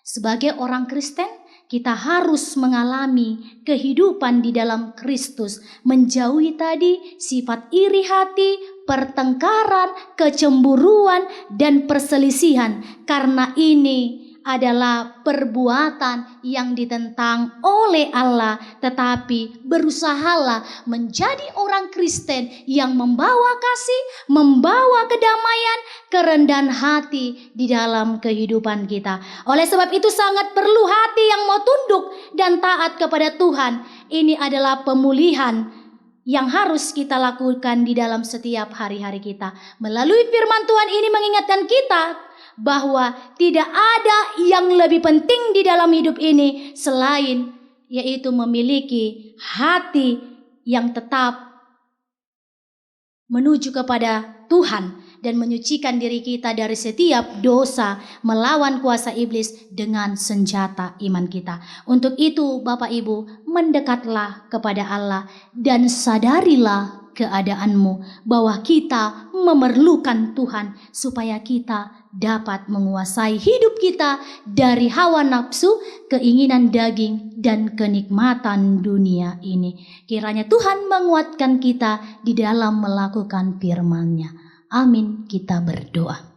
sebagai orang Kristen kita harus mengalami kehidupan di dalam Kristus, menjauhi tadi sifat iri hati, pertengkaran, kecemburuan dan perselisihan, karena ini adalah perbuatan yang ditentang oleh Allah. Tetapi berusahalah menjadi orang Kristen yang membawa kasih, membawa kedamaian, kerendahan hati di dalam kehidupan kita. Oleh sebab itu sangat perlu hati yang mau tunduk dan taat kepada Tuhan. Ini adalah pemulihan yang harus kita lakukan di dalam setiap hari-hari kita. Melalui firman Tuhan ini mengingatkan kita bahwa tidak ada yang lebih penting di dalam hidup ini selain yaitu memiliki hati yang tetap menuju kepada Tuhan dan menyucikan diri kita dari setiap dosa, melawan kuasa iblis dengan senjata iman kita. Untuk itu Bapak Ibu, mendekatlah kepada Allah dan sadarilah keadaanmu bahwa kita memerlukan Tuhan supaya kita dapat menguasai hidup kita dari hawa nafsu, keinginan daging dan kenikmatan dunia ini. Kiranya Tuhan menguatkan kita di dalam melakukan firman-Nya. Amin. Kita berdoa.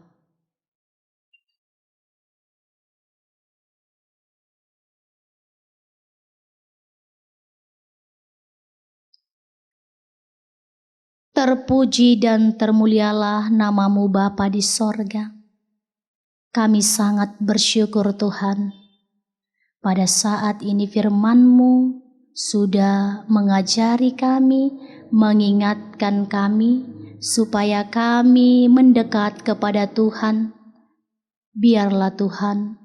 Terpuji dan termulialah nama-Mu Bapa di sorga. Kami sangat bersyukur Tuhan. Pada saat ini firman-Mu sudah mengajari kami, mengingatkan kami, supaya kami mendekat kepada Tuhan. Biarlah Tuhan,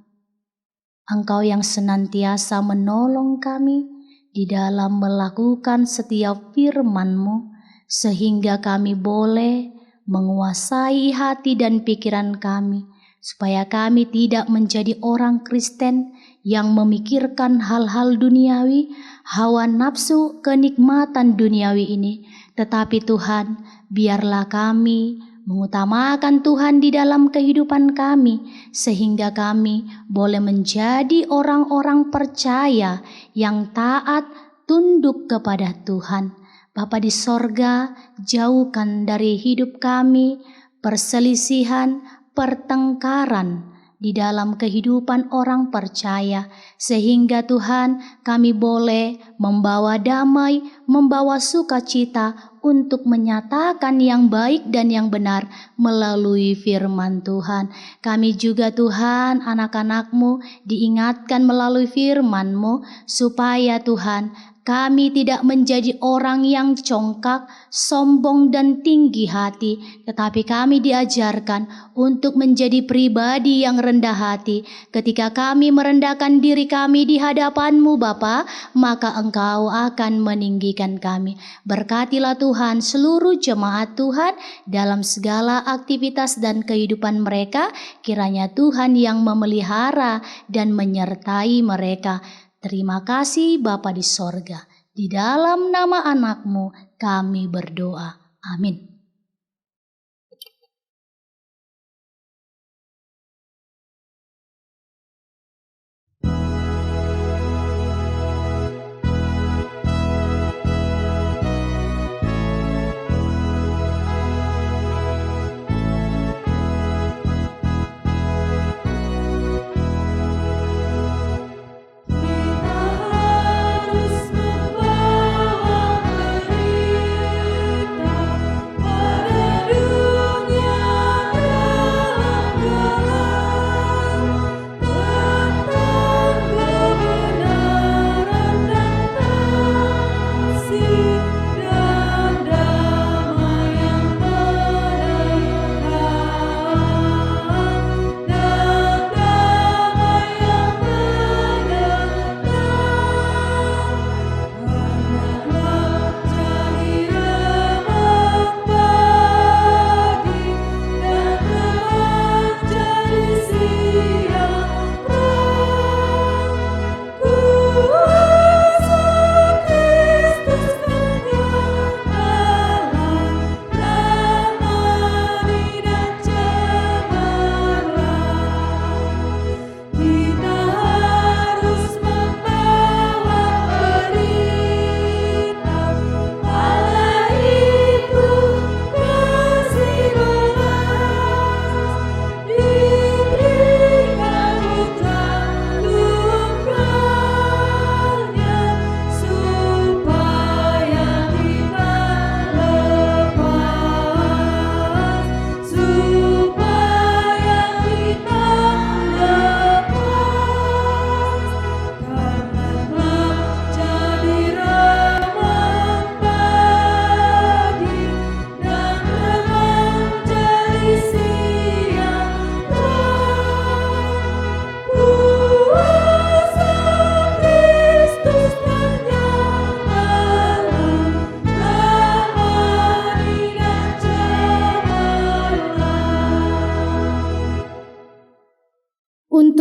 Engkau yang senantiasa menolong kami di dalam melakukan setiap firman-Mu, sehingga kami boleh menguasai hati dan pikiran kami, supaya kami tidak menjadi orang Kristen yang memikirkan hal-hal duniawi, hawa nafsu, kenikmatan duniawi ini. Tetapi Tuhan, biarlah kami mengutamakan Tuhan di dalam kehidupan kami, sehingga kami boleh menjadi orang-orang percaya yang taat, tunduk kepada Tuhan. Bapa di sorga, jauhkan dari hidup kami perselisihan, pertengkaran di dalam kehidupan orang percaya, sehingga Tuhan kami boleh membawa damai, membawa sukacita untuk menyatakan yang baik dan yang benar melalui firman Tuhan. Kami juga Tuhan, anak-anak-Mu diingatkan melalui firman-Mu, supaya Tuhan kami tidak menjadi orang yang congkak, sombong dan tinggi hati, tetapi kami diajarkan untuk menjadi pribadi yang rendah hati. Ketika kami merendahkan diri kami di hadapan-Mu Bapa, maka Engkau akan meninggikan kami. Berkatilah Tuhan seluruh jemaat Tuhan dalam segala aktivitas dan kehidupan mereka. Kiranya Tuhan yang memelihara dan menyertai mereka. Terima kasih Bapa di sorga. Di dalam nama anak-Mu kami berdoa. Amin.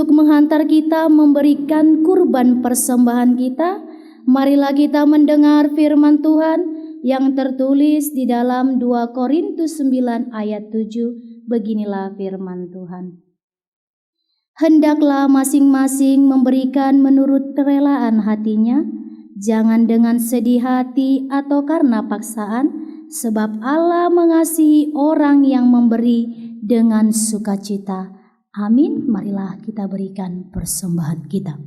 untuk menghantar kita memberikan kurban persembahan kita, marilah kita mendengar firman Tuhan yang tertulis di dalam 2 Korintus 9 ayat 7. Beginilah firman Tuhan. Hendaklah masing-masing memberikan menurut kerelaan hatinya, jangan dengan sedih hati atau karena paksaan, sebab Allah mengasihi orang yang memberi dengan sukacita. Amin. Marilah kita berikan persembahan kita.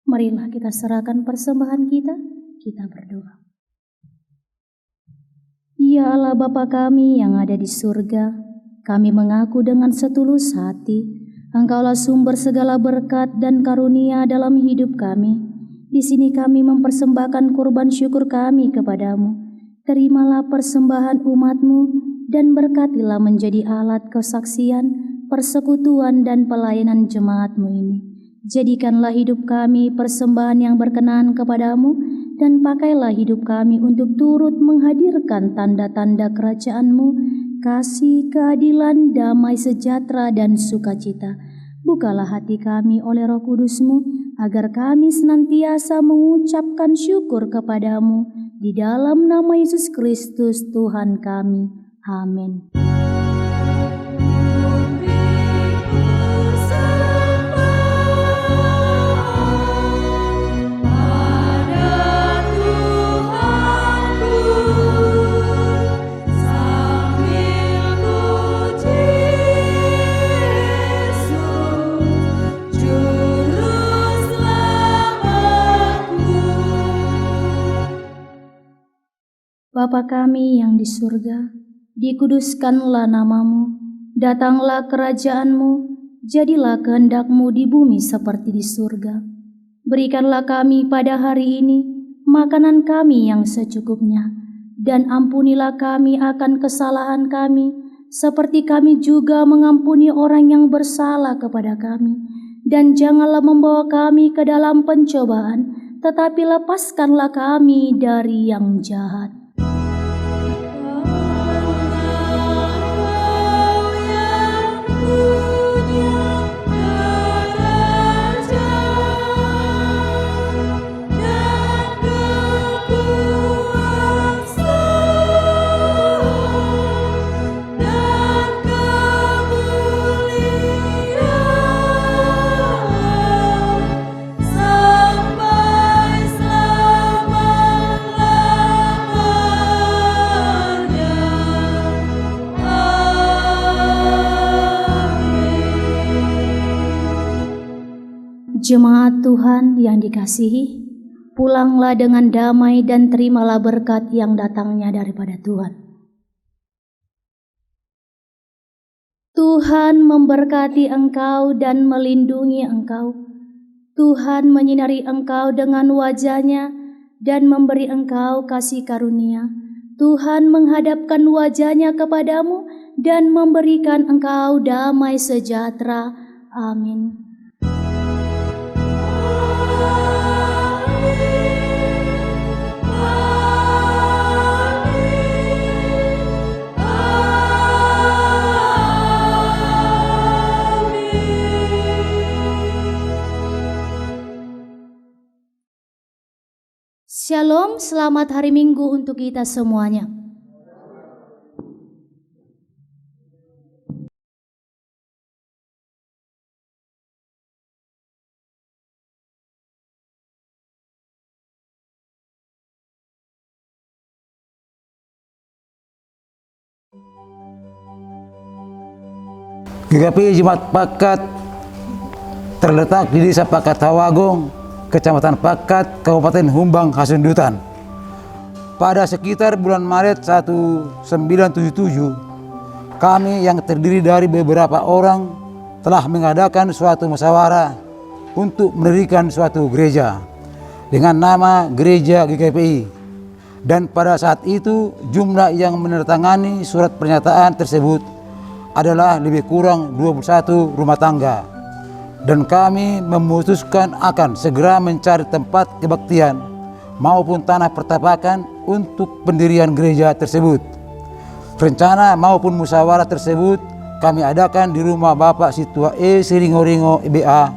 Marilah kita serahkan persembahan kita berdoa. Ya Allah Bapa kami yang ada di surga, kami mengaku dengan setulus hati, Engkaulah sumber segala berkat dan karunia dalam hidup kami. Di sini kami mempersembahkan kurban syukur kami kepadamu. Terimalah persembahan umat-Mu dan berkatilah menjadi alat kesaksian, persekutuan dan pelayanan jemaat-Mu ini. Jadikanlah hidup kami persembahan yang berkenan kepadamu, dan pakailah hidup kami untuk turut menghadirkan tanda-tanda kerajaan-Mu, kasih, keadilan, damai sejahtera, dan sukacita. Bukalah hati kami oleh Roh Kudus-Mu, agar kami senantiasa mengucapkan syukur kepadamu, di dalam nama Yesus Kristus Tuhan kami. Amin. Bapa kami yang di surga, dikuduskanlah namamu, datanglah kerajaan-Mu, jadilah kehendak-Mu di bumi seperti di surga. Berikanlah kami pada hari ini makanan kami yang secukupnya, dan ampunilah kami akan kesalahan kami, seperti kami juga mengampuni orang yang bersalah kepada kami. Dan janganlah membawa kami ke dalam pencobaan, tetapi lepaskanlah kami dari yang jahat. Jemaat Tuhan yang dikasihi, pulanglah dengan damai dan terimalah berkat yang datangnya daripada Tuhan. Tuhan memberkati engkau dan melindungi engkau. Tuhan menyinari engkau dengan wajah-Nya dan memberi engkau kasih karunia. Tuhan menghadapkan wajahnya kepadamu dan memberikan engkau damai sejahtera. Amin. Shalom, selamat hari Minggu untuk kita semuanya. GKPI Jemaat Pakat terletak di Desa Pakat Tawagong, Kecamatan Pakat, Kabupaten Humbang, Hasundutan. Pada sekitar bulan Maret 1977, kami yang terdiri dari beberapa orang telah mengadakan suatu musyawarah untuk mendirikan suatu gereja dengan nama Gereja GKPI. Dan pada saat itu jumlah yang menandatangani surat pernyataan tersebut adalah lebih kurang 21 rumah tangga, dan kami memutuskan akan segera mencari tempat kebaktian maupun tanah pertapakan untuk pendirian gereja tersebut. Rencana maupun musyawarah tersebut kami adakan di rumah Bapak Situa E. Siringo-ringo IBA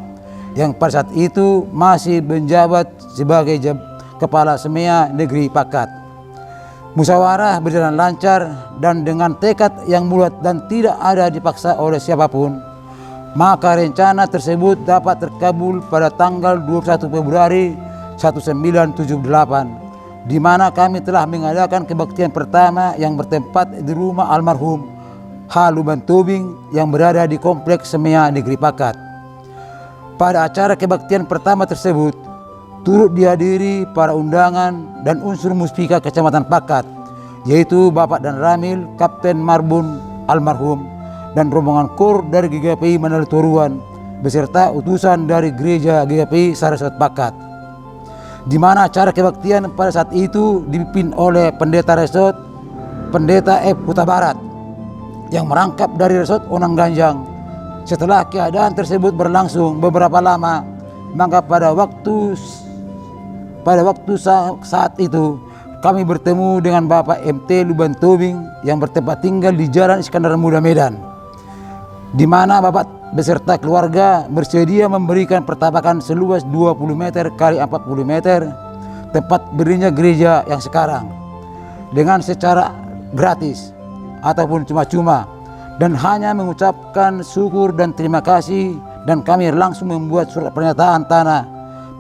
yang pada saat itu masih menjabat sebagai Kepala SEMEA Negeri Pakat. Musyawarah berjalan lancar dan dengan tekad yang bulat dan tidak ada dipaksa oleh siapapun, maka rencana tersebut dapat terkabul pada tanggal 21 Februari 1978, di mana kami telah mengadakan kebaktian pertama yang bertempat di rumah almarhum H. Luban Tobing yang berada di Kompleks SEMEA Negeri Pakat. Pada acara kebaktian pertama tersebut turut dihadiri para undangan dan unsur muspika Kecamatan Pakat, yaitu Bapak dan Ramil, Kapten Marbun almarhum, dan rombongan kor dari GKPI Manado Toruan beserta utusan dari gereja GKPI Saraswat Pakat. Di mana acara kebaktian pada saat itu dipimpin oleh Pendeta Resort, Pendeta F. Huta Barat yang merangkap dari Resort Onang Ganjang. Setelah keadaan tersebut berlangsung beberapa lama, maka pada waktu saat itu kami bertemu dengan Bapak MT Luban Tobing yang bertempat tinggal di Jalan Iskandar Muda Medan, di mana Bapak beserta keluarga bersedia memberikan pertapakan seluas 20 meter kali 40 meter tempat berdirinya gereja yang sekarang dengan secara gratis ataupun cuma-cuma, dan hanya mengucapkan syukur dan terima kasih, dan kami langsung membuat surat pernyataan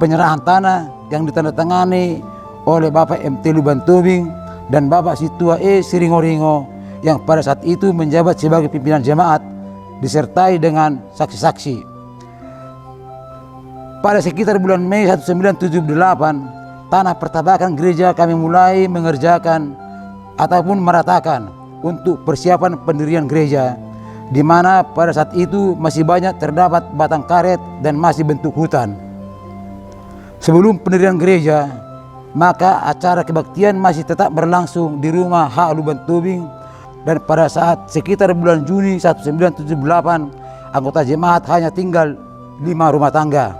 penyerahan tanah yang ditandatangani oleh Bapak MT Luban Tobing dan Bapak Situa E. Siringo-ringo yang pada saat itu menjabat sebagai pimpinan jemaat disertai dengan saksi-saksi. Pada sekitar bulan Mei 1978, tanah pertapakan gereja kami mulai mengerjakan ataupun meratakan untuk persiapan pendirian gereja, di mana pada saat itu masih banyak terdapat batang karet dan masih bentuk hutan. Sebelum pendirian gereja, maka acara kebaktian masih tetap berlangsung di rumah H. Luban Tobing, dan pada saat sekitar bulan Juni 1978 anggota jemaat hanya tinggal 5 rumah tangga.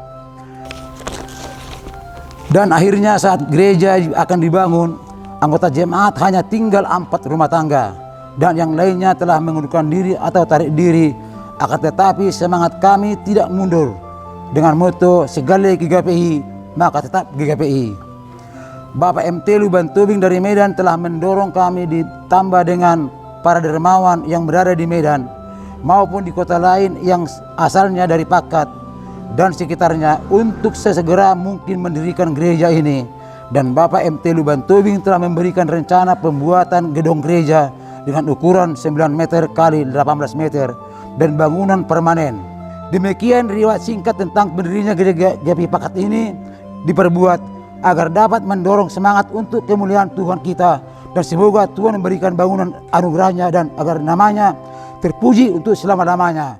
Dan akhirnya saat gereja akan dibangun, anggota jemaat hanya tinggal 4 rumah tangga, dan yang lainnya telah mengundurkan diri atau tarik diri. Akan tetapi semangat kami tidak mundur. Dengan moto segala GKPI maka tetap GKPI. Bapak MT Luban Tobing dari Medan telah mendorong kami ditambah dengan para dermawan yang berada di Medan maupun di kota lain yang asalnya dari Pakat dan sekitarnya untuk sesegera mungkin mendirikan gereja ini. Dan Bapak MT Luban Tobing telah memberikan rencana pembuatan gedung gereja dengan ukuran 9 meter kali 18 meter dan bangunan permanen. Demikian riwayat singkat tentang berdirinya gereja GKPI Pakat ini diperbuat agar dapat mendorong semangat untuk kemuliaan Tuhan kita, dan semoga Tuhan memberikan bangunan anugerahnya dan agar namanya terpuji untuk selama-lamanya.